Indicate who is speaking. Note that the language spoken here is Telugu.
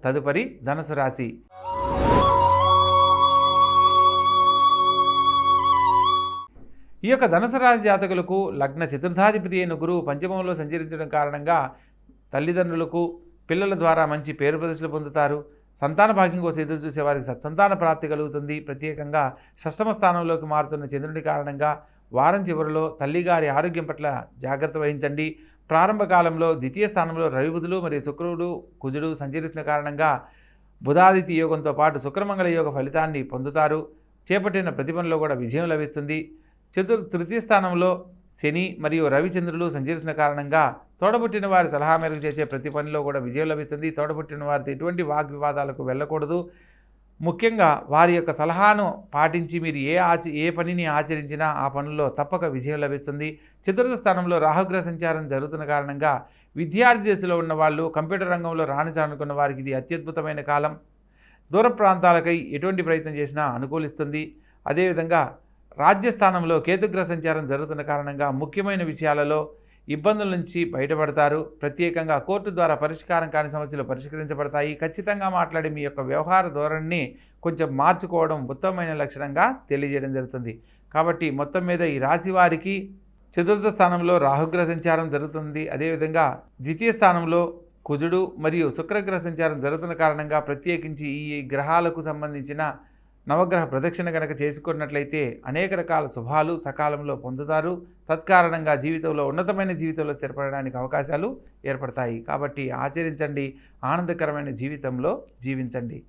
Speaker 1: తదుపరి ధనుసు రాశి. ఈ యొక్క ధనుసు రాశి జాతకులకు లగ్న చతుర్థాధిపతి అయిన గురువు పంచమంలో సంచరించడం కారణంగా తల్లిదండ్రులకు పిల్లల ద్వారా మంచి పేరు ప్రతిష్టలు పొందుతారు. సంతాన భాగ్యం కోసం ఎదురు చూసే వారికి సత్సంతాన ప్రాప్తి కలుగుతుంది. ప్రత్యేకంగా షష్టమ స్థానంలోకి మారుతున్న చంద్రుడి కారణంగా వారం చివరిలో తల్లిగారి ఆరోగ్యం పట్ల జాగ్రత్త వహించండి. ప్రారంభ కాలంలో ద్వితీయ స్థానంలో రవి బుధులు మరియు శుక్రుడు కుజుడు సంచరిస్తున్న కారణంగా బుధాదిత్య యోగంతో పాటు శుక్రమంగళ యోగ ఫలితాన్ని పొందుతారు. చేపట్టిన ప్రతి పనిలో కూడా విజయం లభిస్తుంది. తృతీయ స్థానంలో శని మరియు రవిచంద్రులు సంచరిస్తున్న కారణంగా తోడబుట్టిన వారి సలహా మేరకు చేసే ప్రతి పనిలో కూడా విజయం లభిస్తుంది. తోడబుట్టిన వారితో ఎటువంటి వాగ్వివాదాలకు వెళ్ళకూడదు. ముఖ్యంగా వారి యొక్క సలహాను పాటించి మీరు ఏ పనిని ఆచరించినా ఆ పనుల్లో తప్పక విజయం లభిస్తుంది. చతుర్థ స్థానంలో రాహుగ్రహ సంచారం జరుగుతున్న కారణంగా విద్యార్థి దశలో ఉన్న వాళ్ళు, కంప్యూటర్ రంగంలో రాణించాలనుకున్న వారికి ఇది అత్యద్భుతమైన కాలం. దూర ప్రాంతాలకై ఎటువంటి ప్రయత్నం చేసినా అనుకూలిస్తుంది. అదేవిధంగా రాజ్యస్థానంలో కేతుగ్రహ సంచారం జరుగుతున్న కారణంగా ముఖ్యమైన విషయాలలో ఇబ్బందుల నుంచి బయటపడతారు. ప్రత్యేకంగా కోర్టు ద్వారా పరిష్కారం కాని సమస్యలు పరిష్కరించబడతాయి. ఖచ్చితంగా మాట్లాడి మీ యొక్క వ్యవహార ధోరణిని కొంచెం మార్చుకోవడం ఉత్తమమైన లక్షణంగా తెలియజేయడం జరుగుతుంది. కాబట్టి మొత్తం మీద ఈ రాశి వారికి చతుర్థ స్థానంలో రాహుగ్రహ సంచారం జరుగుతుంది. అదేవిధంగా ద్వితీయ స్థానంలో కుజుడు మరియు శుక్రగ్రహ సంచారం జరుగుతున్న కారణంగా ప్రత్యేకించి ఈ గ్రహాలకు సంబంధించిన నవగ్రహ ప్రదక్షిణ కనుక చేసుకున్నట్లయితే అనేక రకాల శుభాలు సకాలంలో పొందుతారు. తత్కారణంగా జీవితంలో ఉన్నతమైన జీవితంలో స్థిరపడడానికి అవకాశాలు ఏర్పడతాయి. కాబట్టి ఆచరించండి, ఆనందకరమైన జీవితంలో జీవించండి.